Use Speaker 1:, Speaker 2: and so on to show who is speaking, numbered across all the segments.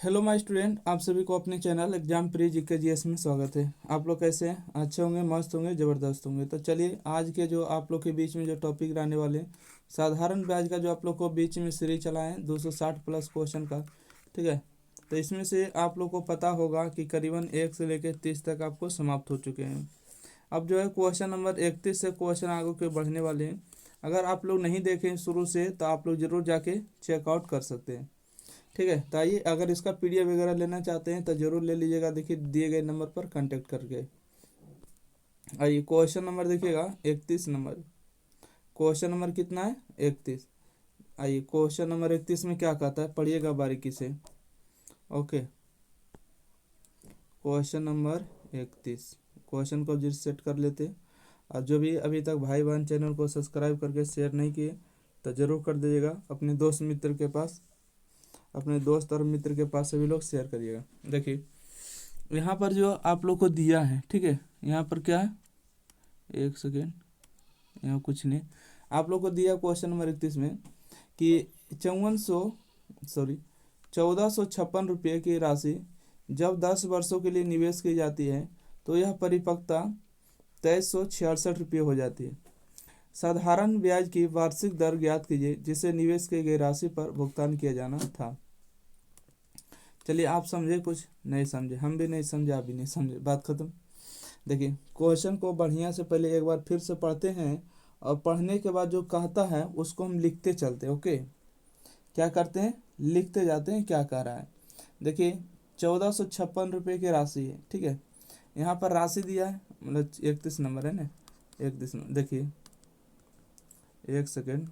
Speaker 1: Hello my student, आप सभी को अपने channel exam pre GK GS में स्वागत है। आप लोग कैसे हैं? अच्छे होंगे, मस्त होंगे, ज़बरदस्त होंगे। तो चलिए आज के जो आप लोग के बीच में जो टॉपिक रहने वाले हैं, साधारण ब्याज का जो आप लोग को बीच में सीरीज चला है 260 प्लस क्वेश्चन का। ठीक है, तो इसमें से आप लोग को पता होगा कि करीबन 1 से लेकर 30 तक आपको समाप्त हो चुके हैं। अब जो है क्वेश्चन नंबर 31 से क्वेश्चन आगे के बढ़ने वाले हैं। अगर आप लोग नहीं देखें शुरू से तो आप लोग ज़रूर जाके चेकआउट कर सकते हैं। ठीक है, तो आइए, अगर इसका पीडीएफ वगैरह लेना चाहते हैं तो ज़रूर ले लीजिएगा। देखिए दिए गए नंबर पर कांटेक्ट करके। आइए क्वेश्चन नंबर देखिएगा 31 नंबर। क्वेश्चन नंबर कितना है? 31। आइए क्वेश्चन नंबर 31 में क्या कहता है, पढ़िएगा बारीकी से। Okay, question number 31। क्वेश्चन को जिस सेट कर लेते। और जो भी अभी तक भाई बहन चैनल को सब्सक्राइब करके शेयर नहीं किए तो ज़रूर कर दीजिएगा अपने दोस्त मित्र के पास। अपने दोस्त और मित्र के पास सभी लोग शेयर करिएगा। देखिए यहाँ पर जो आप लोग को दिया है, ठीक है, यहाँ पर क्या है, एक सेकेंड, यहाँ कुछ नहीं। आप लोग को दिया क्वेश्चन नंबर 31 में कि 1456 रुपये की राशि जब 10 वर्षों के लिए निवेश की जाती है तो यह परिपक्वता 2366 रुपये हो जाती है। साधारण ब्याज की वार्षिक दर ज्ञात कीजिए जिसे निवेश की गई राशि पर भुगतान किया जाना था। चलिए, आप समझे? कुछ नहीं समझे, हम भी नहीं समझे, आप भी नहीं समझे, बात खत्म। देखिए क्वेश्चन को बढ़िया से पहले एक बार फिर से पढ़ते हैं और पढ़ने के बाद जो कहता है उसको हम लिखते चलते हैं। ओके, क्या करते हैं? लिखते जाते हैं क्या कह रहा है। देखिए 1456 रुपये की राशि है, ठीक है। यहाँ पर राशि दिया है, मतलब 31 नंबर है ना, 31 नंबर। देखिए एक सेकेंड,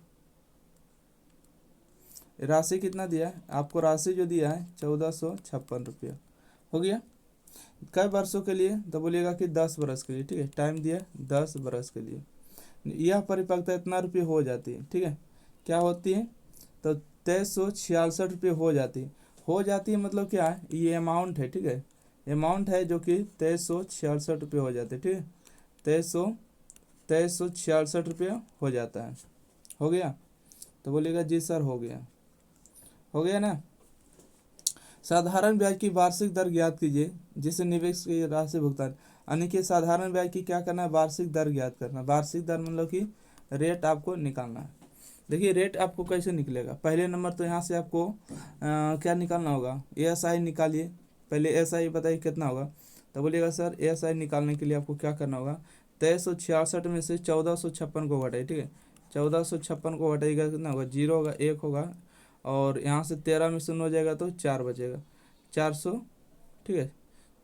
Speaker 1: राशि कितना दिया है आपको? राशि जो दिया है 1456 रुपया हो गया। कई वर्षों के लिए? तो बोलिएगा कि 10 बरस के लिए। ठीक है, टाइम दिया 10 बरस के लिए। यह परिपक्वता इतना रुपये हो जाती है। ठीक है, क्या होती है? तो 2366 रुपये हो जाती है मतलब क्या है? ये अमाउंट है। ठीक है, अमाउंट है जो कि 2366 रुपये हो जाते हैं। ठीक है, 2366 रुपये हो जाता है। हो गया? तो बोलिएगा जी सर हो गया। हो गया ना। साधारण ब्याज की वार्षिक दर ज्ञात कीजिए जिसे निवेश की राशि भुगतान, यानी कि साधारण ब्याज की क्या करना है? वार्षिक दर ज्ञात करना। वार्षिक दर मतलब कि रेट आपको निकालना है। देखिए रेट आपको कैसे निकलेगा? पहले नंबर तो यहाँ से आपको क्या निकालना होगा? एएसआई निकालिए। पहले एएसआई बताइए कितना होगा। तो बोलिएगा सर एएसआई निकालने के लिए आपको क्या करना होगा? 2366 में से 1456 को घटाइए। ठीक है, 1456 को घटाइएगा कितना होगा? 0 होगा, 1 होगा, और यहाँ से 13 में से 9 जाएगा तो 4 बचेगा, 400। ठीक है,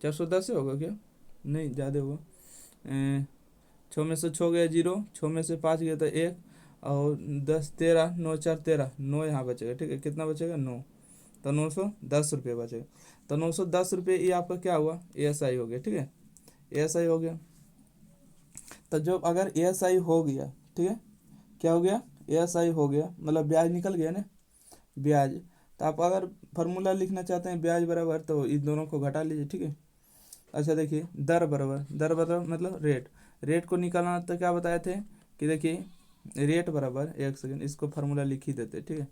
Speaker 1: 410 होगा क्या? नहीं, ज़्यादा होगा। 6 में से 6 गया 0, 6 में से 5 गया तो 1, और 10 13, 9 4 13, 9 यहाँ बचेगा। ठीक है, कितना बचेगा? 9। तो 910 रुपये बचेगा। तो 910 रुपये ये आपका क्या हुआ? एएसआई हो गया। ठीक है, एएसआई हो गया। तो जब अगर एएसआई हो गया, ठीक है, क्या हो गया? एएसआई हो गया मतलब ब्याज निकल गया ना, ब्याज। तो आप अगर फार्मूला लिखना चाहते हैं ब्याज बराबर, तो इन दोनों को घटा लीजिए। ठीक है, अच्छा देखिए दर बराबर मतलब रेट। रेट को निकालना तो क्या बताए थे कि देखिए रेट बराबर, एक सेकेंड इसको फार्मूला लिख ही देते। ठीक है,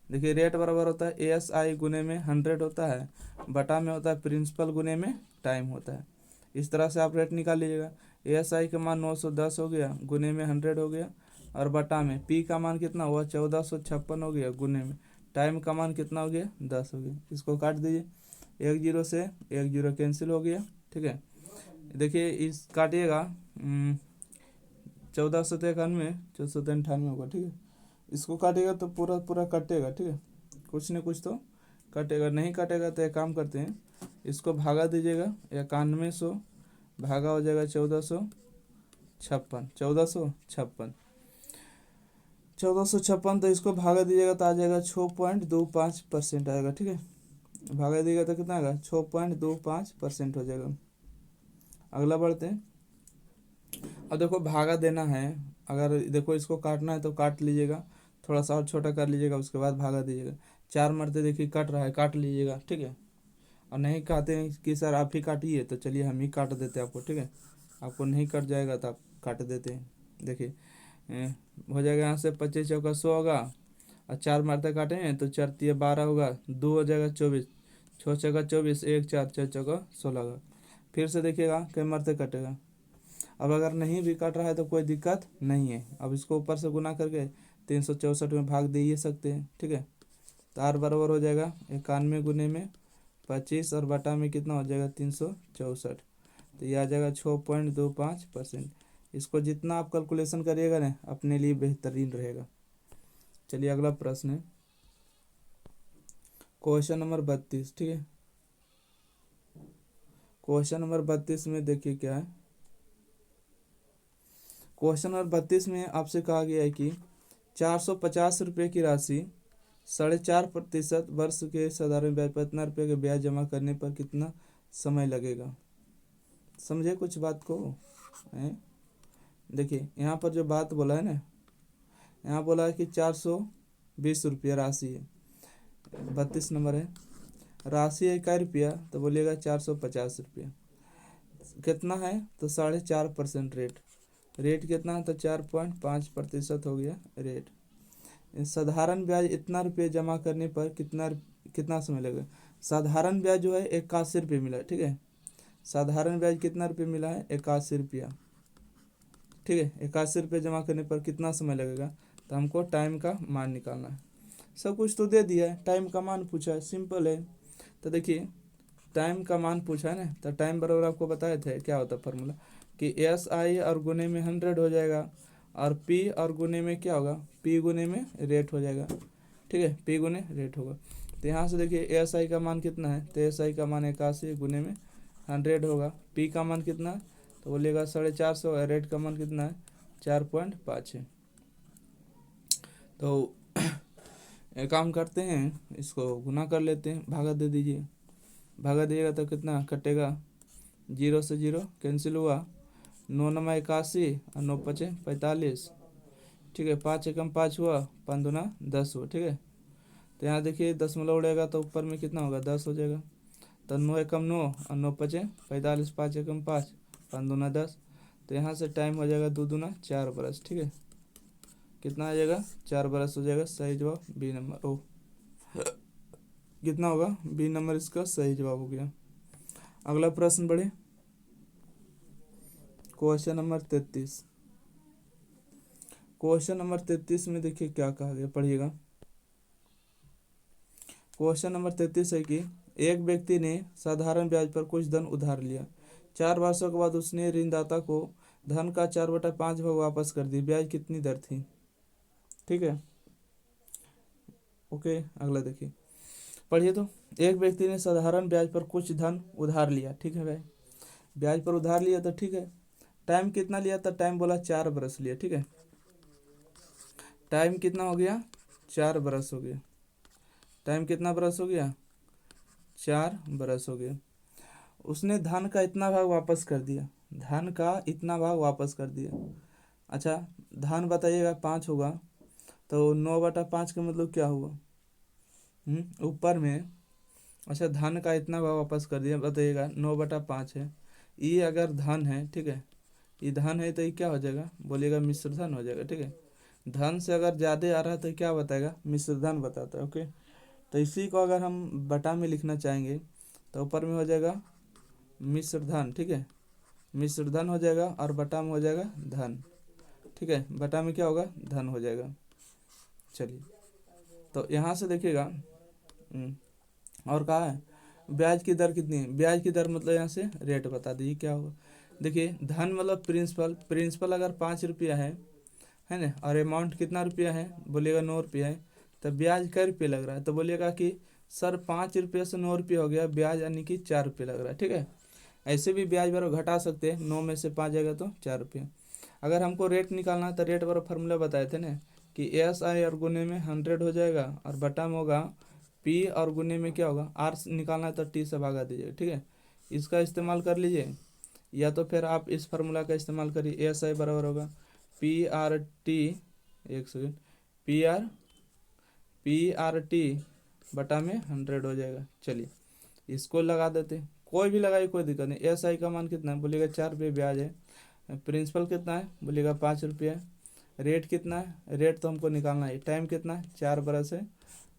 Speaker 1: देखिए रेट बराबर होता है एएसआई गुने में 100 होता है, बटा में होता है प्रिंसिपल गुने में टाइम होता है। इस तरह से आप रेट निकाल लीजिएगा। एएसआई का मान 910 हो गया, गुने में 100 हो गया, और बटा में पी का मान कितना हुआ? 1456 हो गया, गुने में टाइम का मान कितना हो गया? 10 हो गया। इसको काट दीजिए, 1 जीरो से 1 जीरो कैंसिल हो गया। ठीक है, देखिए इस काटिएगा 1491, 1498 होगा। ठीक है, इसको काटेगा तो पूरा पूरा कटेगा। ठीक है, कुछ न कुछ तो कटेगा, नहीं कटेगा तो एक काम करते हैं, इसको भागा दीजिएगा। 9100 भागा हो जाएगा 1456, 1456, तो इसको भागा दीजिएगा तो आ जाएगा 6.25% आएगा। ठीक है, भागा दीजिएगा तो कितना आएगा? 6.25% हो जाएगा। अगला बढ़ते हैं। अब देखो भागा देना है, अगर देखो इसको काटना है तो काट लीजिएगा, थोड़ा सा और छोटा कर लीजिएगा, उसके बाद भागा दीजिएगा। 4 मरते देखिए कट रहा है, काट लीजिएगा। ठीक है, और नहीं कहते हैं कि सर आप ही काटिए, तो चलिए हम ही काट देते हैं आपको। ठीक है, आपको नहीं कट जाएगा तो आप काट देते हैं। देखिए हो जाएगा, यहाँ से 25 चौका 100 होगा, और 4 मारते काटेंगे तो 4 तिया 12 होगा, 2 हो जाएगा 24, 6 चौका 24, 1 4 6 चौका 16 का। फिर से देखिएगा कई मरते कटेगा। अब अगर नहीं भी कट रहा है तो कोई दिक्कत नहीं है। अब इसको ऊपर से गुना करके 364 में भाग दे ही सकते हैं, ठीक है। तो आर बराबर हो जाएगा 91 गुने में 25 और बटा में कितना हो जाएगा 364। तो ये आ जाएगा 6.25%। इसको जितना आप कैलकुलेशन करिएगा ना अपने लिए बेहतरीन रहेगा। चलिए अगला प्रश्न है क्वेश्चन नंबर 32, ठीक है। क्वेश्चन नंबर 32 में देखिए क्या है। क्वेश्चन नंबर 32 में आपसे कहा गया है कि 450 रुपये की राशि 4.5% वर्ष के साधारण ब्याज पर इतना रुपये के ब्याज जमा करने पर कितना समय लगेगा। समझे कुछ बात को हैं? देखिए यहाँ पर जो बात बोला है ना, यहाँ बोला है कि 420 रुपया राशि है। 32 नंबर है, राशि है क्या रुपया, तो बोलिएगा 450 रुपया। कितना है तो 4.5% रेट कितना है तो 4.5% हो गया रेट। साधारण ब्याज इतना रुपये जमा करने पर कितना समय लगेगा। साधारण ब्याज जो है 81 रुपये मिला है, ठीक है। साधारण ब्याज कितना रुपये मिला है 81 रुपया, ठीक है। 81 रुपये जमा करने पर कितना समय लगेगा, तो हमको टाइम का मान निकालना है। सब कुछ तो दे दिया है, टाइम का मान पूछा है, सिंपल है। तो देखिए टाइम का मान पूछा है ना, तो टाइम बराबर आपको बताए थे क्या होता है फार्मूला कि एस आई और गुने में 100 हो जाएगा, और पी और गुने में क्या होगा, पी गुने में रेट हो जाएगा, ठीक है। पी गुने रेट होगा। तो यहाँ से देखिए एस आई का मान कितना है, तो एस आई का मान 81 गुने में 100 होगा। पी का मान कितना है तो बोलिएगा 450, रेट का मान कितना है 4.5 है। तो एक काम करते हैं, इसको गुना कर लेते हैं, भागा दे दीजिए। भागा दिएगा तो कितना कटेगा, 0 से 0 कैंसिल हुआ, 9 9 81 और 9 5 45, ठीक है। 5 एकम 5 हुआ, 5 दूना 10 हुआ, ठीक है। तो यहाँ देखिए दशमलव उड़ेगा तो ऊपर में कितना होगा 10 हो जाएगा। तो 9 एकम 9 और 9 5 45, 5 एकम 5, 5 दूना 10। तो यहाँ से टाइम हो जाएगा 2 दूना 4 बरस, ठीक है। कितना आ जाएगा 4 बरस हो जाएगा। सही जवाब बी नंबर। ओ कितना होगा बी नंबर इसका सही जवाब हो गया। अगला प्रश्न बढ़े, क्वेश्चन नंबर 33। क्वेश्चन नंबर 33 में देखिए क्या कहा गया, पढ़िएगा। क्वेश्चन नंबर 33 है कि एक व्यक्ति ने साधारण ब्याज पर कुछ धन उधार लिया। 4 वर्षों के बाद उसने ऋणदाता को धन का 4/5 भाग वापस कर दिया। ब्याज कितनी दर थी, ठीक है। ओके अगला देखिए, पढ़िए। तो एक व्यक्ति ने साधारण ब्याज पर कुछ धन उधार लिया, ठीक है भाई। ब्याज पर उधार लिया तो ठीक है। टाइम कितना लिया था, टाइम बोला 4 बरस लिया, ठीक है। टाइम कितना हो गया 4 बरस हो गया। टाइम कितना बरस हो गया 4 बरस हो गया। उसने धन का इतना भाग वापस कर दिया, धन का इतना भाग वापस कर दिया। अच्छा धन बताइएगा 5 होगा, तो 9/5 का मतलब क्या हुआ ऊपर में। अच्छा धन का इतना भाग वापस कर दिया, बताइएगा 9/5 है। ये अगर धन है, ठीक है, ये धन है तो ये क्या हो जाएगा, बोलिएगा मिश्र धन हो जाएगा, ठीक है। धन से अगर ज़्यादा आ रहा है तो क्या बताएगा, मिश्र धन बताता है, ओके। तो इसी को अगर हम बटा में लिखना चाहेंगे तो ऊपर में हो जाएगा मिश्र धन, ठीक है। मिश्र धन हो जाएगा और बटा में हो जाएगा धन, ठीक है। बटा में क्या होगा धन हो जाएगा। चलिए तो यहाँ से देखिएगा और कहा है ब्याज की दर कितनी है। ब्याज की दर मतलब यहाँ से रेट बता दीजिए क्या होगा। देखिए धन मतलब प्रिंसिपल, प्रिंसिपल अगर 5 रुपया है ना, और अमाउंट कितना रुपया है बोलिएगा 9 रुपया है, तो ब्याज कै रुपये लग रहा है, तो बोलिएगा कि सर 5 रुपये से 9 रुपये हो गया ब्याज, यानी कि 4 रुपये लग रहा है, ठीक है। ऐसे भी ब्याज बराबर घटा सकते हैं, 9 में से 5 जाएगा तो 4 रुपये। अगर हमको रेट निकालना है तो रेट बराबर फार्मूला बताए थे ना कि एस आई और गुने में 100 हो जाएगा, और बटा में होगा पी और गुने में क्या होगा आर निकालना है तो टी से भागा दीजिएगा, ठीक है। इसका इस्तेमाल कर लीजिए, या तो फिर आप इस फार्मूला का इस्तेमाल करिए। एस आई बराबर होगा पी आर टी, एक सेकेंड, पी आर टी बटा में 100 हो जाएगा। चलिए इसको लगा देते, कोई भी लगाइए कोई दिक्कत नहीं। एस आई का मान कितना है बोलिएगा 4 रुपये ब्याज है। प्रिंसिपल कितना है बोलिएगा 5 रुपये। रेट कितना है, रेट तो हमको निकालना है। टाइम कितना है 4 बरस है,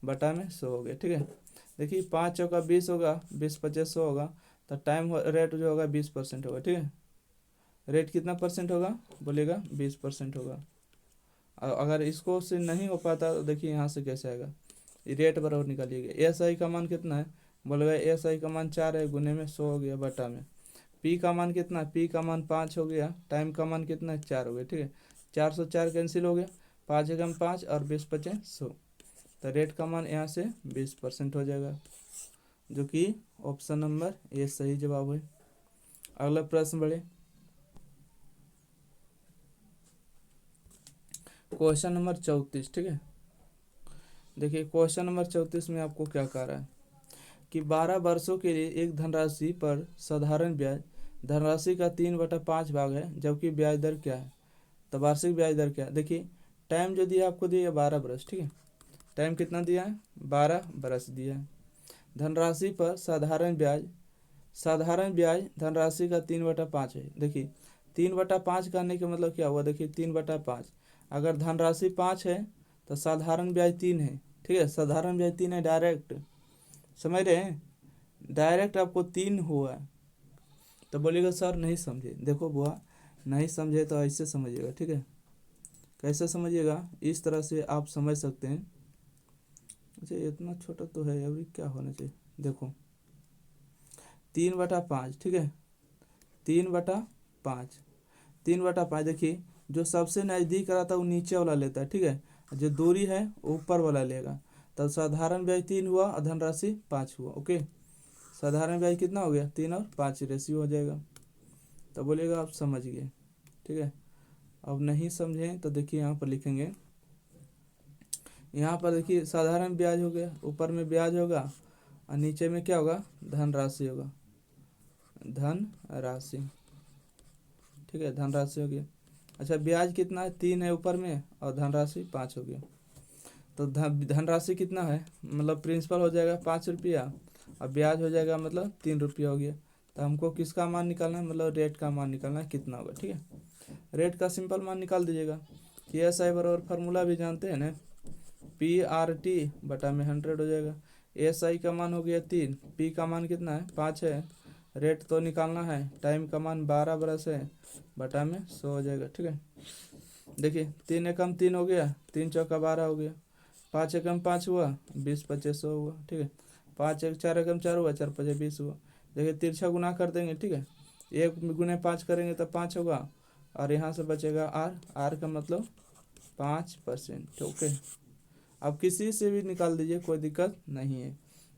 Speaker 1: बटा में 100 हो गया, ठीक है। देखिए 5 चौका 20 होगा, 20 25 100 होगा, तो टाइम रेट जो होगा 20% होगा, ठीक है। रेट कितना परसेंट होगा बोलिएगा, 20% होगा। अगर इसको से नहीं हो पाता तो देखिए यहाँ से कैसे आएगा, रेट बराबर निकालिएगा। एस आई का मान कितना है बोलेगा, एस आई का मान 4 है, गुने में 100 हो गया, बटा में पी का मान कितना है, पी का मान 5 हो गया, टाइम का मान कितना है 4 हो गया, ठीक है। 404 कैंसिल हो गया, 5 एकम 5 और 20 पचे 100, तो रेट का मान यहाँ से 20% हो जाएगा, जो कि ऑप्शन नंबर ए सही जवाब है। अगला प्रश्न बढ़े, क्वेश्चन नंबर 34, ठीक है। देखिए क्वेश्चन नंबर 34 में आपको क्या कह रहा है कि 12 वर्षों के लिए एक धनराशि पर साधारण ब्याज धनराशि का 3/5 भाग है, जबकि ब्याज दर क्या है, तो वार्षिक ब्याज दर क्या है। देखिए टाइम जो दिया आपको दिया 12 बरस, ठीक है। टाइम कितना दिया है, 12 बरस दिया है। धनराशि पर साधारण ब्याज धनराशि का 3/5 है। देखिए 3/5 करने का मतलब क्या हुआ, देखिए 3/5, अगर धनराशि 5 है तो साधारण ब्याज 3 है, ठीक है। साधारण ब्याज 3 है, डायरेक्ट समझ रहे हैं, डायरेक्ट आपको 3 हुआ। तो बोलिएगा सर नहीं समझे, देखो बुआ नहीं समझे तो ऐसे समझिएगा, ठीक है। कैसे समझिएगा, इस तरह से आप समझ सकते हैं। अच्छा इतना छोटा तो है, अभी क्या होना चाहिए, देखो 3/5, ठीक है। 3/5, 3/5, देखिए जो सबसे नज़दीक रहता है वो नीचे वाला लेता है, ठीक है। जो दूरी है ऊपर वाला लेगा, तब साधारण ब्याज 3 हुआ और धनराशि 5 हुआ, ओके। साधारण ब्याज कितना हो गया, 3 और 5 रेशियो हो जाएगा। तो बोलिएगा आप समझ गए, ठीक है। अब नहीं समझें तो देखिए यहाँ पर लिखेंगे, यहाँ पर देखिए साधारण ब्याज हो गया, ऊपर में ब्याज होगा और नीचे में क्या होगा, धनराशि होगा, धनराशि, ठीक है, धनराशि हो गया। अच्छा ब्याज कितना है, 3 है ऊपर में और धनराशि 5 हो गया। तो धनराशि कितना है, मतलब प्रिंसिपल हो जाएगा 5 रुपया और ब्याज हो जाएगा मतलब 3 रुपया हो गया। तो हमको किसका मान निकालना है, मतलब रेट का मान निकालना है कितना होगा, ठीक है। रेट का सिंपल मान निकाल दीजिएगा कि एस आई बराबर फार्मूला भी जानते हैं ना, PRT/100 हो जाएगा। एस आई का मान हो गया 3, पी का मान कितना है 5 है, रेट तो निकालना है, टाइम का मान 12 बरस है, बटा में 100 हो जाएगा, ठीक है। देखिए 3 एकम 3 हो गया, 3 चौका 12 हो गया, 5 एकम 5 हुआ, 20 25 100 हुआ, ठीक है। 5 एक 4 एकम 4 हुआ, 4 5 20 हुआ। देखिए तिरछा गुना कर देंगे, ठीक है। 1 × 5 करेंगे तो 5 होगा और यहाँ से बचेगा आर का मतलब 5%, ओके। अब किसी से भी निकाल दीजिए, कोई दिक्कत नहीं है,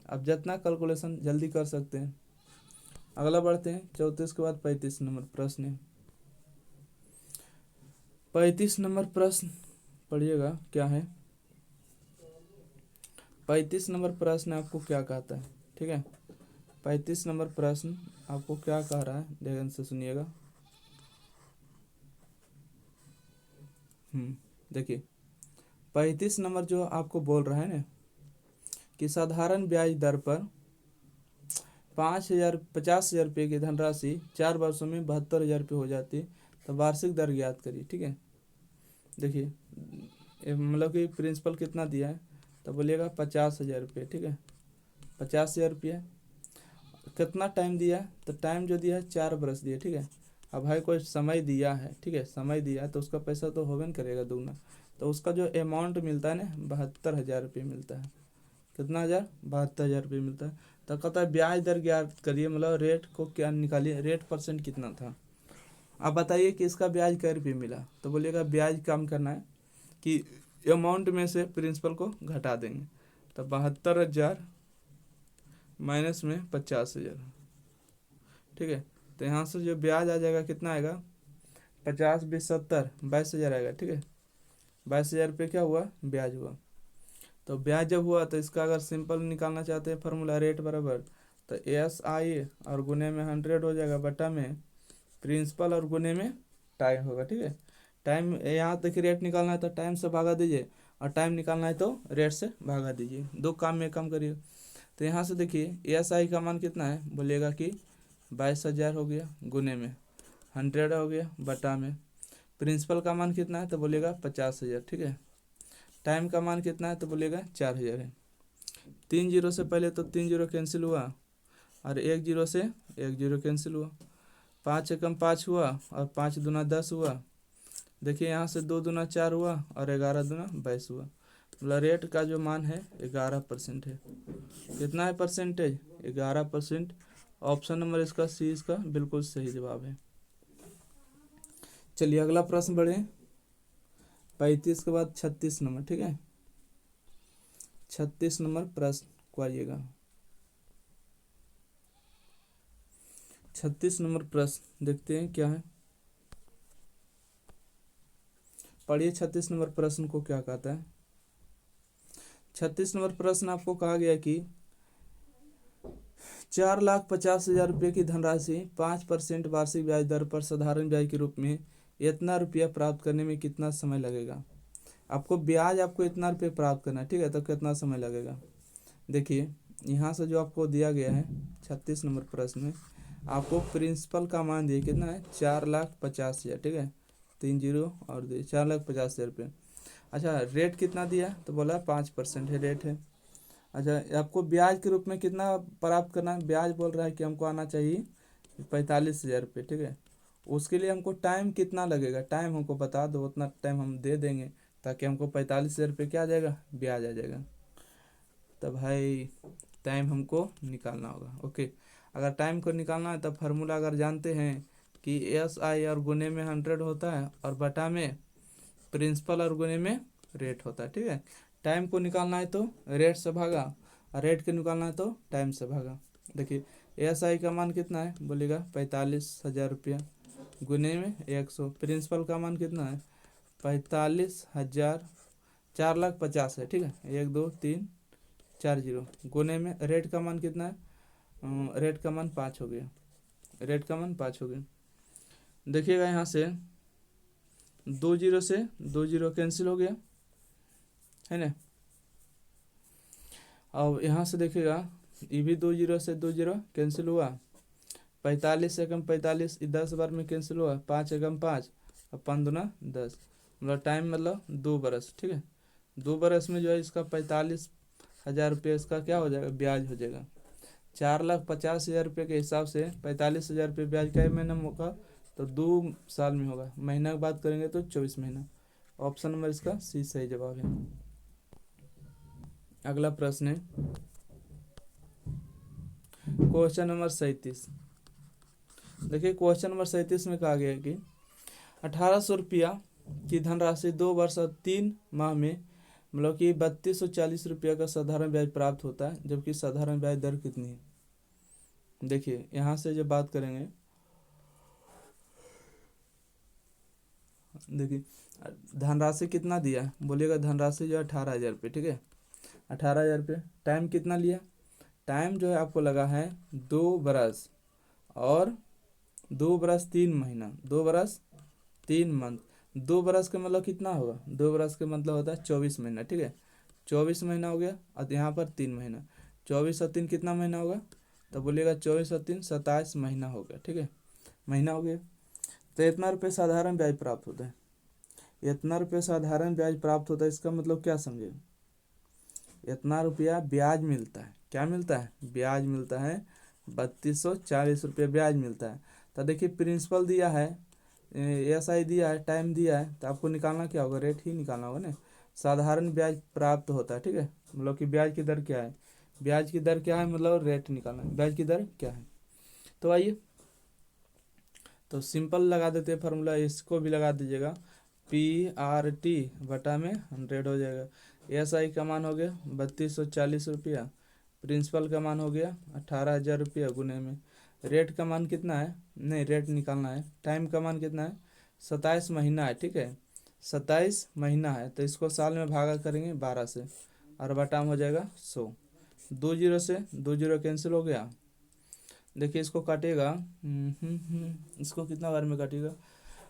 Speaker 1: अब जितना कैलकुलेशन जल्दी कर सकते हैं। अगला बढ़ते हैं, 34 के बाद 35 नंबर प्रश्न है। 35 नंबर प्रश्न पढ़िएगा क्या है। 35 नंबर प्रश्न आपको क्या कहता है, ठीक है। 35 नंबर प्रश्न आपको क्या कह रहा है, ध्यान से सुनिएगा। देखिए 35 नंबर जो आपको बोल रहा है ना कि साधारण ब्याज दर पर 50,000 रुपये की धनराशि 4 वर्षों में 72,000 रुपये हो जाती है, तो वार्षिक दर ज्ञात करिए, ठीक है। देखिए मतलब कि प्रिंसिपल कितना दिया है, तो बोलिएगा 50,000 रुपये, ठीक है। 50,000 रुपये कितना टाइम दिया है, तो टाइम जो दिया है 4 बरस दिया, ठीक है। अब भाई कोई समय दिया है, ठीक है, समय दिया है तो उसका पैसा तो होवे न करेगा दूना, तो उसका जो अमाउंट मिलता है ना 72,000 रुपये मिलता है। कितना हज़ार, 72,000 रुपये मिलता है। तो कहता है ब्याज दर ज्ञात करिए, मतलब रेट को क्या निकालिए, रेट परसेंट कितना था। आप बताइए कि इसका ब्याज कै रुपये मिला, तो बोलिएगा ब्याज कम करना है कि अमाउंट में से प्रिंसिपल को घटा देंगे, तो 72,000 माइनस में 50,000, ठीक है। तो यहाँ से जो ब्याज आ जाएगा कितना आएगा, 50 20 70 22,000 आएगा, ठीक है। 22,000 रुपये क्या हुआ, ब्याज हुआ। तो ब्याज जब हुआ तो इसका अगर सिंपल निकालना चाहते हैं फार्मूला रेट बराबर, तो एस आई और गुने में 100 हो जाएगा, बटा में प्रिंसिपल और गुने में टाइम होगा, ठीक है। टाइम यहाँ तक रेट निकालना है तो टाइम से भागा दीजिए और टाइम निकालना है तो रेट से भागा दीजिए, दो काम में कम करिए। तो यहाँ से देखिए एस आई का मान कितना है, बोलिएगा कि 22,000 हो गया, गुने में 100 हो गया, बटा में प्रिंसिपल का मान कितना है, तो बोलिएगा 50,000, ठीक है। टाइम का मान कितना है, तो बोलिएगा 4,000 है। 3 जीरो से पहले तो 3 जीरो कैंसिल हुआ, और 1 जीरो से 1 जीरो कैंसिल हुआ, 5 एकम 5 हुआ, और 5 दूना 10 हुआ। देखिए यहाँ से 2 दूना 4 हुआ, और 11 दूना 22 हुआ। मतलब रेट का जो मान है 11% है। कितना है परसेंटेज? 11%। ऑप्शन नंबर इसका सी इसका बिल्कुल सही जवाब है। चलिए अगला प्रश्न बढ़े। 35 के बाद 36 नंबर, ठीक है। 36 नंबर प्रश्न को आइएगा। 36 नंबर प्रश्न देखते हैं क्या है। पढ़िए 36 नंबर प्रश्न को क्या कहता है। 36 नंबर प्रश्न आपको कहा गया कि 4,50,000 रुपये की धनराशि 5% वार्षिक ब्याज दर पर साधारण ब्याज के रूप में इतना रुपया प्राप्त करने में कितना समय लगेगा। आपको इतना रुपये प्राप्त करना है, ठीक है। तो कितना समय लगेगा। देखिए यहाँ से जो आपको दिया गया है 36 नंबर प्रश्न में, आपको प्रिंसिपल का मान दिया कितना है 4,50,000, ठीक है। 3 जीरो और 4,50,000 रुपये। अच्छा रेट कितना दिया, तो बोला 5% है रेट है। अच्छा आपको ब्याज के रूप में कितना प्राप्त करना है, ब्याज बोल रहा है कि हमको आना चाहिए 45,000 रुपये, ठीक है। उसके लिए हमको टाइम कितना लगेगा, टाइम हमको बता दो, उतना टाइम हम दे देंगे ताकि हमको 45,000 रुपये क्या आ जाएगा, ब्याज आ जाएगा। तो भाई टाइम हमको निकालना होगा। ओके, अगर टाइम को निकालना है तब फार्मूला अगर जानते हैं कि SI और गुने में 100 होता है, और बटा में प्रिंसिपल और गुने में रेट होता है, ठीक है। टाइम को निकालना है तो रेट से भागा, और रेट को निकालना है तो टाइम से भागा। देखिए SI का मान कितना है, बोलेगा 45,000 रुपया, गुने में 100। प्रिंसिपल का मान कितना है 45,000, 4,50,000 है, ठीक है। 1 2 3 4 जीरो, गुने में रेट का मान कितना है, रेट का मान 5 हो गया, रेट का मान 5 हो गया। देखिएगा यहाँ से 2 जीरो से 2 जीरो कैंसिल हो गया, है ना। अब यहाँ से देखिएगा ये भी 2 जीरो से 2 जीरो कैंसिल हुआ, 45 एकम 45 10 बार में कैंसिल हुआ, 5 एकम 5 और 5 दूना 10, मतलब टाइम मतलब 2 बरस, ठीक है। 2 बरस में जो है इसका 45,000 रुपये इसका क्या हो जाएगा, ब्याज हो जाएगा। 4,50,000 रुपये के हिसाब से 45,000 रुपये ब्याज क्या महीने में होगा, तो 2 साल में होगा। महीना की बात करेंगे तो 24 महीना। ऑप्शन नंबर इसका सी सही जवाब है। अगला प्रश्न है क्वेश्चन नंबर 37। देखिए क्वेश्चन नंबर 37 में कहा गया है कि 1,800 रुपया की धनराशि 2 वर्ष और 3 माह में मतलब कि 3,240 रुपया का साधारण ब्याज प्राप्त होता है, जबकि साधारण ब्याज दर कितनी है। देखिए यहाँ से जब बात करेंगे, देखिए धनराशि कितना दिया है, बोलिएगा धनराशि जो है 18,000 रुपये, ठीक है। 18,000 रुपये। टाइम कितना लिया, टाइम जो है आपको लगा है 2 बरस और 2 बरस 3 महीना, 2 बरस 3 मंथ। 2 बरस का मतलब कितना होगा, 2 बरस का मतलब होता है 24 महीना, ठीक है। 24 महीना हो गया, और यहाँ पर 3 महीना, 24 और 3 कितना महीना होगा, तो बोलिएगा 24 और 3 27 महीना हो गया, ठीक है। महीना हो गया। तो इतना रुपये साधारण ब्याज प्राप्त होता है, इतना रुपये साधारण ब्याज प्राप्त होता है। इसका मतलब क्या समझे, इतना रुपया ब्याज मिलता है, क्या मिलता है, ब्याज मिलता है, 3,240 रुपये ब्याज मिलता है। तो देखिए प्रिंसिपल दिया है, SI दिया है, टाइम दिया है, तो आपको निकालना क्या होगा, रेट ही निकालना होगा ना। साधारण ब्याज प्राप्त होता है, ठीक है। मतलब कि ब्याज की दर क्या है, ब्याज की दर क्या है, मतलब रेट निकालना है, ब्याज की दर क्या है। तो आइए तो सिंपल लगा देते हैं फार्मूला, इसको भी लगा दीजिएगा, PRT बटा में 100 हो जाएगा। SI का मान हो गया 3,240 रुपया, प्रिंसिपल का मान हो गया 18,000 रुपया, गुने में रेट का मान कितना है, नहीं रेट निकालना है, टाइम का मान कितना है 27 महीना है, ठीक है। 27 महीना है, तो इसको साल में भागा करेंगे 12 से, और बटा में हो जाएगा 100। 2 जीरो से 2 जीरो कैंसिल हो गया। देखिए इसको काटेगा, इसको कितना बार में काटेगा,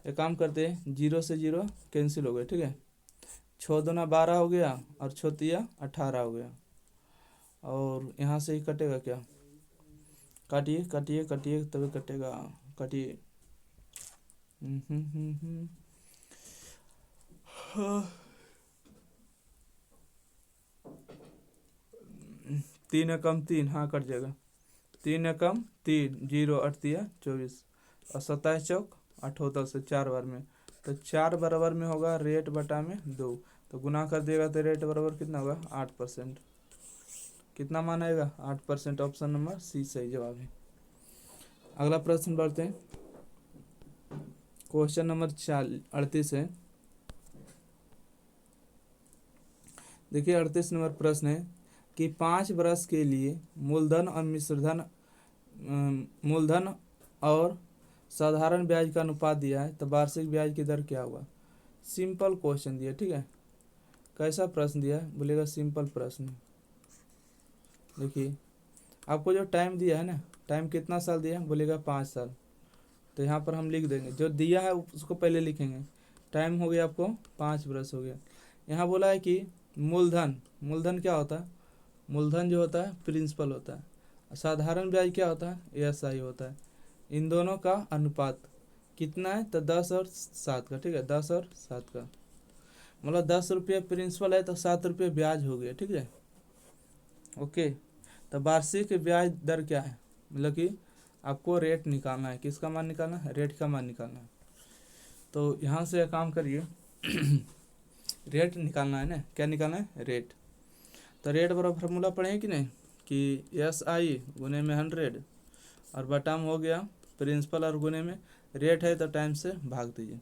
Speaker 1: एक काम करते हैं, 0 से 0 कैंसिल हो गया, ठीक है। 6 दूना 12 हो गया, और 6 तिया 18 हो गया, और यहाँ से ही कटेगा क्या, काटिए काटिए काटिए तभी कटेगा, काटिए। 3 एकम 3, हाँ कट जाएगा। 3 एकम 3, 0 8 दिया 24, और 27 चौक 78 से 4 बार में, तो 4 बराबर में होगा रेट बटा में 2, तो गुना कर देगा तो रेट बराबर कितना होगा 8%। कितना मान आएगा 8%। ऑप्शन नंबर सी सही जवाब है। अगला प्रश्न बढ़ते हैं। क्वेश्चन नंबर 38 है। देखिए 38 नंबर प्रश्न है कि 5 वर्ष के लिए मूलधन और मिश्रधन मूलधन और साधारण ब्याज का अनुपात दिया है, तो वार्षिक ब्याज की दर क्या होगा। सिंपल क्वेश्चन दिया, ठीक है। कैसा प्रश्न दिया है बोलेगा, सिंपल प्रश्न। देखिए आपको जो टाइम दिया है ना, टाइम कितना साल दिया है बोलेगा 5 साल, तो यहाँ पर हम लिख देंगे जो दिया है उसको पहले लिखेंगे। टाइम हो गया आपको 5 वर्ष हो गया। यहाँ बोला है कि मूलधन, मूलधन क्या होता है, मूलधन जो होता है प्रिंसिपल होता है। साधारण ब्याज क्या होता है, एएसआई होता है। इन दोनों का अनुपात कितना है, तो 10 और 7 का, ठीक है। 10 और 7 का मतलब 10 रुपये प्रिंसिपल है तो 7 रुपये ब्याज हो गया, ठीक है। ओके, तो वार्षिक ब्याज दर क्या है, मतलब कि आपको रेट निकालना है। किसका मान निकालना है, रेट का मान निकालना है। तो यहाँ से काम करिए रेट निकालना है ना, क्या निकालना है, रेट। तो रेट बराबर फार्मूला पढ़े कि नहीं, कि एस आई गुने में 100 और बटा में हो गया प्रिंसिपल और गुने में रेट है तो टाइम से भाग दीजिए।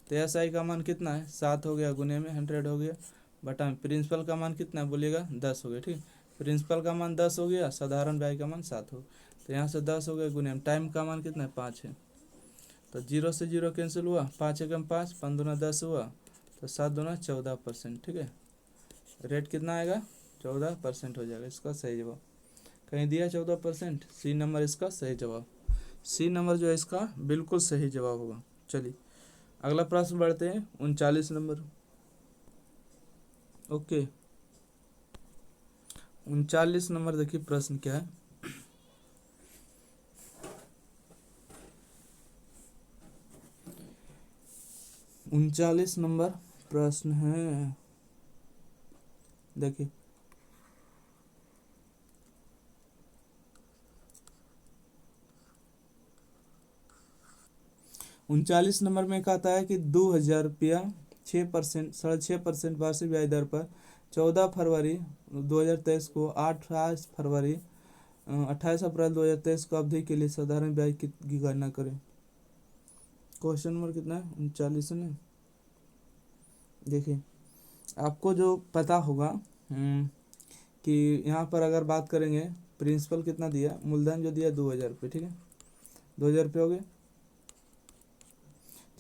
Speaker 1: तो एस आई का मान कितना है 7 हो गया, गुने में 100 हो गया, बटा में प्रिंसिपल का मान कितना है बोलिएगा 10 हो गया, ठीक। प्रिंसिपल का मान 10 हो गया, साधारण ब्याज का मान 7 हो, तो यहाँ से 10 हो गया, गुने में टाइम का मान कितना है 5 है, तो 0 से 0 कैंसिल हुआ, 5 एकम 5, 5 दूना 10 हुआ, तो 7 दूना 14%, ठीक है। रेट कितना आएगा 14% हो जाएगा। इसका सही जवाब कहीं दिया 14%, सी नंबर इसका सही जवाब। सी नंबर जो है इसका बिल्कुल सही जवाब होगा। चलिए अगला प्रश्न बढ़ते हैं 39 नंबर। ओके 39 नंबर देखिए प्रश्न क्या है। 39 नंबर प्रश्न है, देखिए 39 नंबर में कहता है कि 2000 रुपया 6%, 6.5% वार्षिक ब्याज दर पर 14 फरवरी 2023 को 28 फरवरी 28 अप्रैल 2023 को अवधि के लिए साधारण ब्याज की गणना करें। क्वेश्चन नंबर कितना है 39 है ना। देखिए आपको जो पता होगा कि यहाँ पर अगर बात करेंगे प्रिंसिपल कितना दिया, मूलधन जो दिया 2000 रुपये, ठीक है। 2000 रुपये हो गए,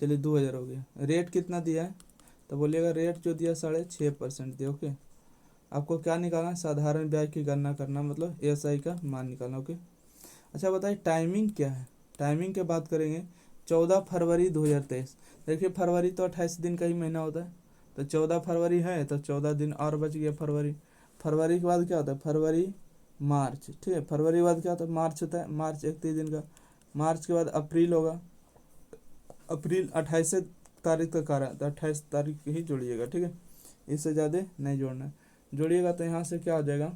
Speaker 1: चलिए 2000 हो गया। रेट कितना दिया है, तो बोलिएगा रेट जो दिया 6.5% दिया। ओके, आपको क्या निकालना है, साधारण ब्याज की गणना करना, मतलब एएसआई का मान निकालना। ओके, अच्छा बताइए टाइमिंग क्या है। टाइमिंग की बात करेंगे 14 फरवरी 2023। देखिए फरवरी तो 28 दिन का ही महीना होता है, तो 14 फरवरी है तो 14 दिन और बच गया फरवरी। फरवरी के बाद क्या होता है, फरवरी मार्च, ठीक है। फरवरी के बाद क्या होता है, मार्च होता है, मार्च 31 दिन का। मार्च के बाद अप्रैल होगा, अप्रैल 28 तारीख तक आ रहा है तो 28 तारीख ही जोड़िएगा, ठीक है। इससे ज़्यादा नहीं जोड़ना है। जोड़िएगा तो यहाँ से क्या हो जाएगा,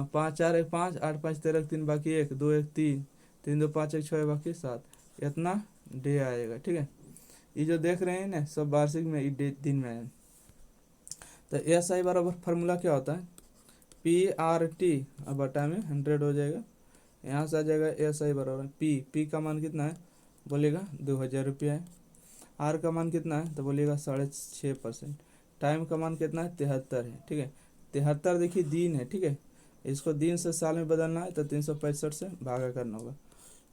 Speaker 1: 5 4 1 5, 8 5 13 3 बाकी 1 2 1 3, 3 2 5 1 6 बाकी 7, इतना डे आएगा, ठीक है। ये जो देख रहे हैं ना सब वार्षिक में दिन में है। तो एस आई बराबर फार्मूला क्या होता है, PRT अब बटा में 100 हो जाएगा। यहाँ से आ जाएगा एस आई बराबर पी का मान कितना है बोलिएगा 2000 रुपया है। आर का मान कितना है तो बोलिएगा 6.5%। टाइम का मान कितना है 73 है, ठीक है। 73 देखिए दिन है, ठीक है। इसको दिन से साल में बदलना है तो 365 से भागा करना होगा,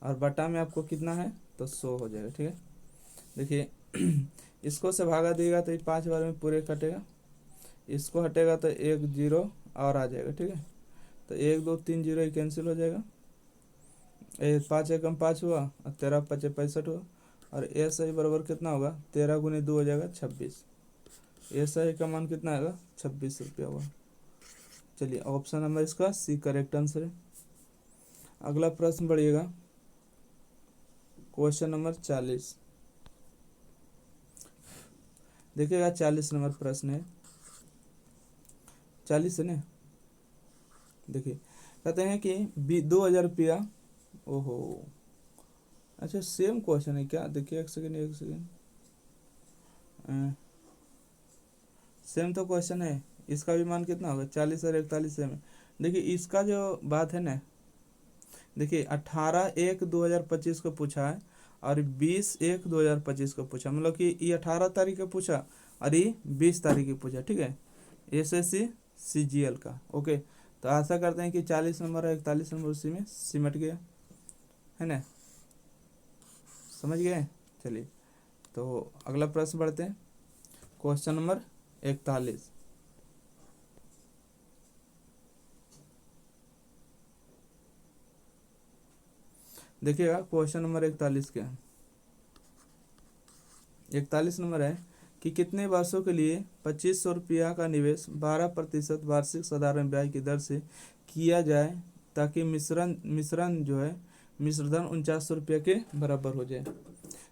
Speaker 1: और बटा में आपको कितना है तो 100 हो जाएगा, ठीक है। देखिए इसको से भागा देगा तो ये 5 बार में पूरे कटेगा, इसको हटेगा तो 1 0 और आ जाएगा, ठीक है। तो 1 2 3 0 कैंसिल हो जाएगा, 5 एकम 5 हुआ और 13 5 65 हुआ, और एस आई बराबर कितना होगा 13 गुने 2 हो जाएगा 26। एस आई का मान कितना आएगा 26 रुपया हुआ। चलिए ऑप्शन नंबर इसका सी करेक्ट आंसर है। अगला प्रश्न बढ़िएगा, क्वेश्चन नंबर 40। देखिएगा 40 नंबर प्रश्न है, 40 है ना। देखिए कहते हैं कि 2,000 रुपया। ओहो, अच्छा सेम क्वेश्चन है क्या? देखिए एक सेकेंड, एक सेकेंड, सेम तो क्वेश्चन है। इसका भी मान कितना होगा? 40 और 41 सेम है। देखिए इसका जो बात है ना, देखिए 18/1/2025 को पूछा है और 20/1/2025 को पूछा, मतलब कि ये 18 तारीख को पूछा और ये 20 तारीख को पूछा। ठीक है, SSC CGL का। ओके, तो आशा करते हैं कि 40 नंबर और 41 नंबर उसी में सिमट गया है ना, समझ गए। चलिए तो अगला प्रश्न बढ़ते हैं, क्वेश्चन नंबर 41। देखिएगा क्वेश्चन नंबर 41 क्या है। 41 नंबर है कि कितने वर्षों के लिए 2500 रुपया का निवेश 12% वार्षिक साधारण ब्याज की दर से किया जाए ताकि मिश्रण मिश्रण जो है मिश्रधन 4900 रुपया के बराबर हो जाए।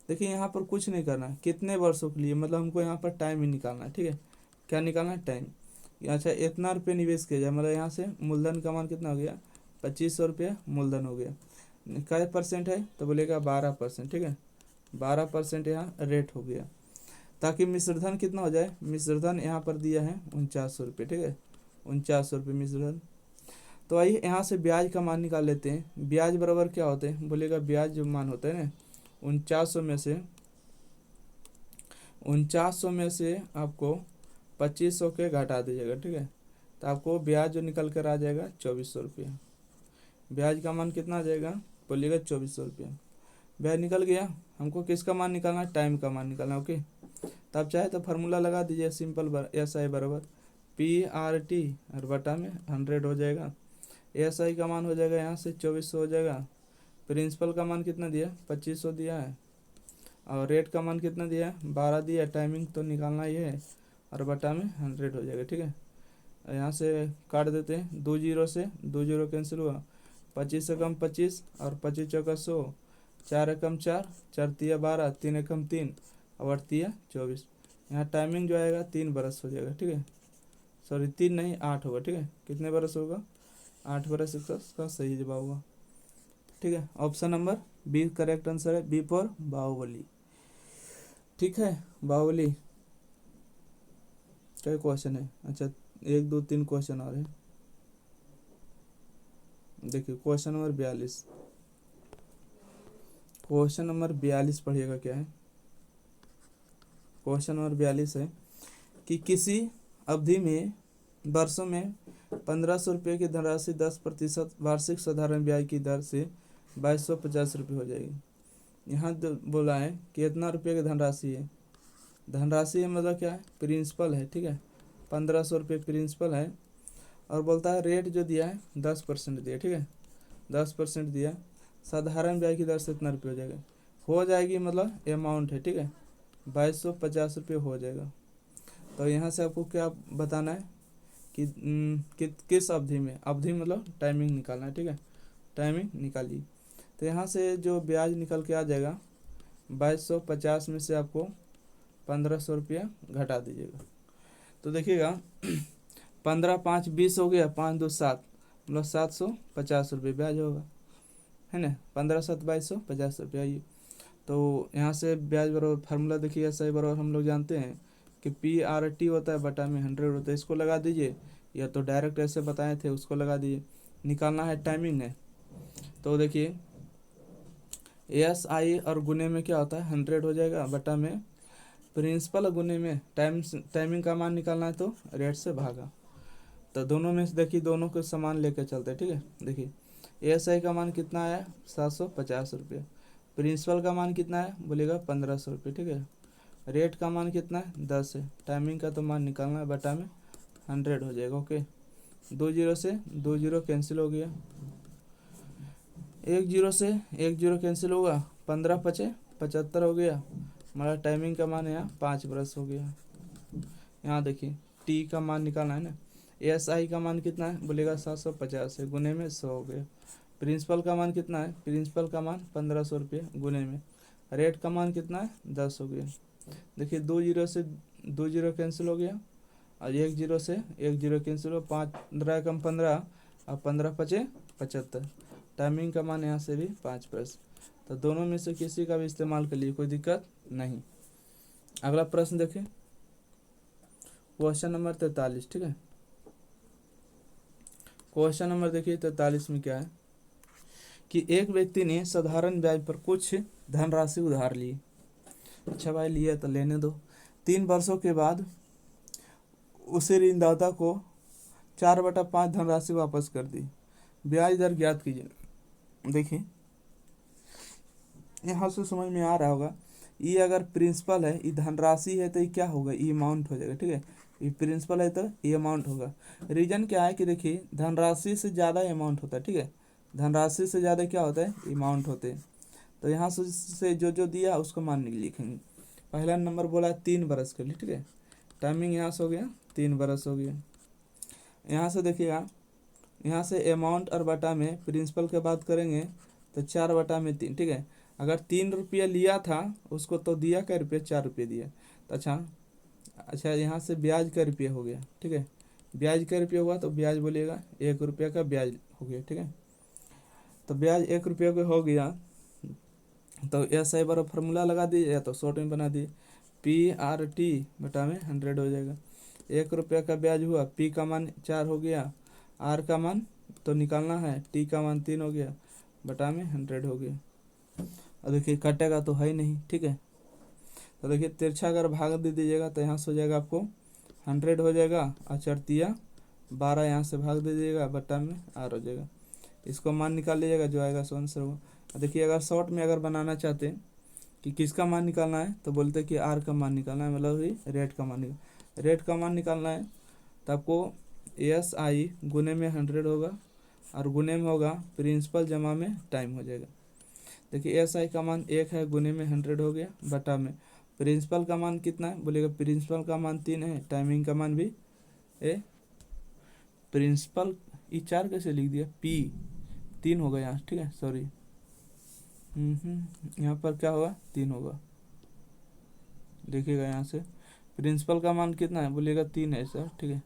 Speaker 1: देखिए यहाँ पर कुछ नहीं करना, कितने वर्षों के लिए मतलब हमको यहाँ पर टाइम ही निकालना है। ठीक है, क्या निकालना है? टाइम। अच्छा इतना रुपये निवेश किया जाए, मतलब यहाँ से मूलधन का मान कितना हो गया? 2500 रुपया मूलधन हो गया। क्या परसेंट है? तो बोलेगा 12%। ठीक है, 12% यहाँ रेट हो गया ताकि मिश्रधन कितना हो जाए? मिश्रधन यहाँ पर दिया है 4900 रुपये। ठीक है, 4900 रुपये मिश्रधन। तो आइए यहाँ से ब्याज का मान निकाल लेते हैं। ब्याज बराबर क्या होते हैं? बोलेगा ब्याज जो मान होता है ना 4900 में से आपको 2500 के घटा दीजिएगा। ठीक है, तो आपको ब्याज जो निकल कर आ जाएगा 2400 रुपया। ब्याज का मान कितना आ जाएगा? बोलिएगा 2400 रुपया। ब्याज निकल गया। हमको किसका मान निकालना है? टाइम का मान निकालना। ओके, तो आप चाहे तो फार्मूला लगा दीजिए सिंपल, SI बराबर PRT और बटा में 100 हो जाएगा। SI का मान हो जाएगा यहाँ से 2400 हो जाएगा। प्रिंसिपल का मान कितना दिया? 2500 दिया है। और रेट का मान कितना दिया है? 12 दिया। टाइमिंग तो निकालना ही है और बटा में 100 हो जाएगा। ठीक है, यहाँ से काट देते हैं, 2 जीरो से 2 जीरो कैंसिल हुआ, 25 से कम 25 और 25 चौका 100, 4 एकम 4, 4 तिया 12, 3 एकम 3 और 8 तिया 24। यहाँ टाइमिंग जो आएगा 3 बरस हो जाएगा। ठीक है, सॉरी 3 नहीं 8 होगा। ठीक है, कितने बरस होगा? 8 बरस इसका सही जवाब होगा। ठीक है, option number B correct answer है, बी फॉर बाहुबली। ठीक है, बाहुबली। क्या क्वेश्चन है? अच्छा 1 2 3 क्वेश्चन और है। देखिए क्वेश्चन नंबर 42। क्वेश्चन नंबर 42 पढ़िएगा क्या है। क्वेश्चन नंबर 42 है कि किसी अवधि में वर्षों में 1500 रुपये की धनराशि 10% वार्षिक साधारण ब्याज की दर से 2250 रुपये हो जाएगी। यहाँ बोला है कि इतना रुपये की धनराशि है। धनराशि है मतलब क्या है? प्रिंसिपल है। ठीक है, 1500 रुपये प्रिंसिपल है और बोलता है रेट जो दिया है 10% दिया। ठीक है, 10% दिया, साधारण ब्याज की दर से इतना रुपये हो जाएगी मतलब अमाउंट है। ठीक है, 2250 रुपये हो जाएगा। तो यहाँ से आपको क्या बताना है कि किस अवधि में, अवधि मतलब टाइमिंग निकालना है। ठीक है, टाइमिंग निकालिए। तो यहाँ से जो ब्याज निकल के आ जाएगा 2250 में से आपको 1500 रुपया घटा दीजिएगा। तो देखिएगा 15 5 20 हो गया, 5 2 7 मतलब 750 रुपये ब्याज होगा, है ना। 15 7 2250 रुपया ये। तो यहाँ से ब्याज बराबर फार्मूला देखिए SI बराबर हम लोग जानते हैं कि PRT होता है बटा में 100 होता है। इसको लगा दीजिए या तो डायरेक्ट ऐसे बताए थे उसको लगा दीजिए। निकालना है टाइमिंग है। तो देखिए SI और गुने में क्या होता है? 100 हो जाएगा बटा में प्रिंसिपल गुने में टाइमिंग का मान निकालना है तो रेट से भागा। तो दोनों में से देखिए दोनों को समान लेकर चलते हैं। ठीक है, देखिए SI का मान कितना आया? 750 रुपये। प्रिंसिपल का मान कितना है? बोलेगा 1500 रुपये। ठीक है, रेट का मान कितना है? 10 है। टाइमिंग का तो मान निकालना है बटा में 100 हो जाएगा। ओके, 2 जीरो से 2 जीरो कैंसिल हो गया, 1 जीरो से 1 जीरो कैंसिल होगा, 15 पचे 75 हो गया। हमारा टाइमिंग का मान यहाँ 5 बरस हो गया। यहाँ देखिए T का मान निकालना है ना। SI का मान कितना है? बोलेगा 750 है, गुने में 100 हो गया। प्रिंसिपल का मान कितना है? प्रिंसिपल का मान 1500 रुपये गुने में, रेट का मान कितना है? 10 हो गया। देखिए 2 जीरो से 2 जीरो कैंसिल हो गया और 1 जीरो से 1 जीरो कैंसिल हो, 15 कम 15 और 15 पचे 75। टाइमिंग का मान यहाँ से भी 5%। तो दोनों में से किसी का भी इस्तेमाल कर लिए, कोई दिक्कत नहीं। अगला प्रश्न देखें, क्वेश्चन नंबर 43। ठीक है, क्वेश्चन नंबर देखिए 43 में क्या है कि एक व्यक्ति ने साधारण ब्याज पर कुछ धनराशि उधार ली। अच्छा भाई, लिया तो लेने दो। 3 वर्षों के बाद उसे ऋणदाता को 4/5 धनराशि वापस कर दी। ब्याज दर ज्ञात कीजिए। देखिए यहाँ से समझ में आ रहा होगा, ये अगर प्रिंसिपल है, ये धनराशि है, तो ये क्या होगा, ये अमाउंट हो जाएगा। ठीक है, ये प्रिंसिपल है तो ये अमाउंट होगा। रीजन क्या है कि देखिए धनराशि से ज़्यादा अमाउंट होता है। ठीक है, धनराशि से ज़्यादा क्या होता है, अमाउंट होते हैं। तो यहाँ से जो जो दिया उसको मान लिखेंगे। पहला नंबर बोला 3 बरस के लिए। ठीक है, टाइमिंग यहाँ से हो गया 3 बरस हो गया। यहाँ से देखिएगा, यहाँ से अमाउंट और बटा में प्रिंसिपल की बात करेंगे तो 4/3। ठीक है, अगर 3 रुपया लिया था उसको तो दिया क्या रुपये, 4 रुपये दिया। तो अच्छा यहाँ से ब्याज का रुपया हो गया। ठीक है, ब्याज का रुपया हुआ तो ब्याज बोलिएगा 1 रुपये का ब्याज हो गया। ठीक है, तो ब्याज 1 रुपये का हो गया तो SI बार फार्मूला लगा दिए या तो शॉर्ट में बना दिए, PRT बटा में 100 हो जाएगा। 1 रुपये का ब्याज हुआ, P का मान 4 हो गया, R का मान तो निकालना है, T का मान 3 हो गया, बटा में 100 हो गया। और देखिए कटेगा तो है ही नहीं। ठीक है, तो देखिए तिरछा अगर भाग दे दीजिएगा तो यहाँ से हो जाएगा आपको 100 हो जाएगा, और 4 12 यहाँ से भाग दे दीजिएगा, बटा में R हो जाएगा। इसको मान निकाल लीजिएगा, जो आएगा सो आंसर होगा। देखिए अगर शॉर्ट में अगर बनाना चाहते हैं कि किसका मान निकालना है तो बोलते हैं कि R का मान निकालना है, मतलब ही रेट का मान रेट का मान निकालना है। तो आपको SI गुने में 100 होगा और गुने में होगा प्रिंसिपल जमा में टाइम हो जाएगा। देखिए SI का मान 1 है, गुने में 100 हो गया, बटा में प्रिंसिपल का मान कितना है बोलेगा, प्रिंसिपल का मान 3 है, टाइमिंग का मान भी प्रिंसिपल ये 4 कैसे लिख दिया, P 3 होगा यहाँ। ठीक है, सॉरी, यहाँ पर क्या होगा 3 होगा। देखिएगा यहाँ से प्रिंसिपल का मान कितना है बोलिएगा 3 है सर। ठीक है,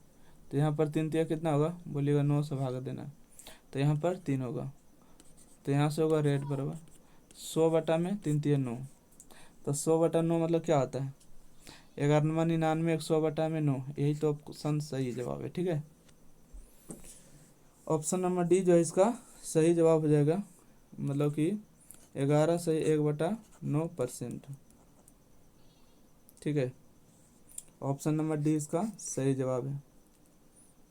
Speaker 1: तो यहाँ पर 3 3 कितना होगा बोलिएगा 9 से भाग देना, तो यहाँ पर 3 होगा। तो यहाँ से होगा रेट बराबर 100 बटा में 3 3 9। तो 100/9 मतलब क्या होता है 1199, 100 बटा में 9। यही तो ऑप्शन सही जवाब है। ठीक है, ऑप्शन नंबर डी जो है इसका सही जवाब हो जाएगा, मतलब कि 11 से 1/9%। ठीक है, ऑप्शन नंबर डी इसका सही जवाब है।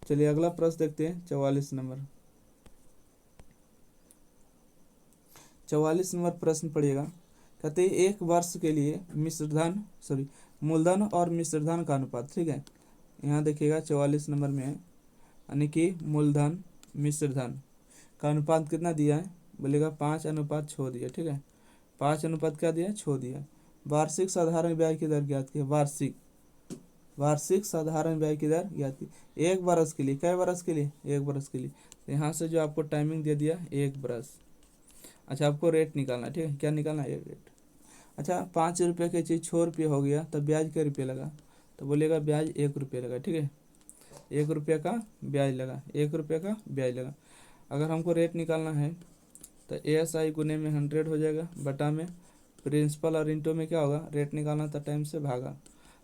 Speaker 1: चलिए अगला प्रश्न देखते हैं, 44 नंबर। 44 नंबर प्रश्न पढ़िएगा। कहते हैं 1 वर्ष के लिए मूलधन और मिश्रधन का अनुपात। ठीक है, यहाँ देखिएगा 44 नंबर में है, यानी कि मूलधन मिश्रधन का अनुपात कितना दिया है बोलेगा 5:6 दिया। ठीक है, 5 क्या दिया, 6 दिया। वार्षिक साधारण ब्याज की दर ज्ञात की, वार्षिक साधारण ब्याज की दर ज्ञात की 1 बरस के लिए। कै बरस के लिए, 1 बरस के लिए। यहाँ से जो आपको टाइमिंग दे दिया 1 बरस। अच्छा आपको रेट निकालना है। ठीक है, क्या निकालना है, रेट। अच्छा 5 रुपये की चीज़ 6 रुपये हो गया, तो ब्याज क्या रुपये लगा, तो बोलेगा ब्याज 1 रुपये लगा। ठीक है, 1 रुपये का ब्याज लगा, 1 रुपये का ब्याज लगा। अगर हमको रेट निकालना है तो SI गुने में 100 हो जाएगा, बटा में प्रिंसिपल और इंटो में क्या होगा, रेट निकालना था टाइम से भागा।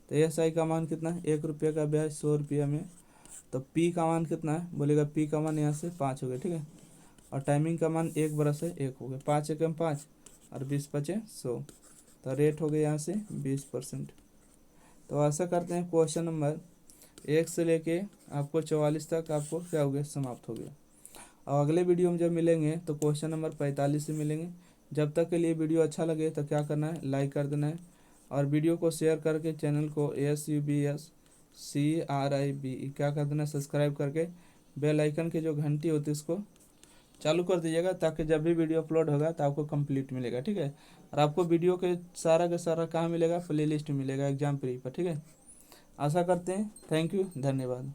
Speaker 1: तो SI का मान कितना है, 1 रुपये का ब्याज 100 रुपया में। तो P का मान कितना है बोलेगा, P का मान यहाँ से 5 हो गया। ठीक है, और टाइमिंग का मान 1 बरस है, 1 हो गया। 5 एकम 5 और 20 पचे 100। तो रेट हो गया यहाँ से 20%। तो ऐसा करते हैं क्वेश्चन नंबर 1 से लेके आपको 44 तक आपको क्या हो गया, समाप्त हो गया। और अगले वीडियो में जब मिलेंगे तो क्वेश्चन नंबर 45 से मिलेंगे। जब तक के लिए वीडियो अच्छा लगे तो क्या करना है, लाइक कर देना है, और वीडियो को शेयर करके चैनल को ASUBSCRIBE क्या कर देना, सब्सक्राइब करके बेल आइकन की जो घंटी होती है उसको चालू कर दीजिएगा, ताकि जब भी वीडियो अपलोड होगा तो आपको कंप्लीट मिलेगा। ठीक है, और आपको वीडियो के सारा कहाँ मिलेगा, प्लेलिस्ट मिलेगा एग्जाम प्री पर। ठीक है, आशा करते हैं। थैंक यू, धन्यवाद।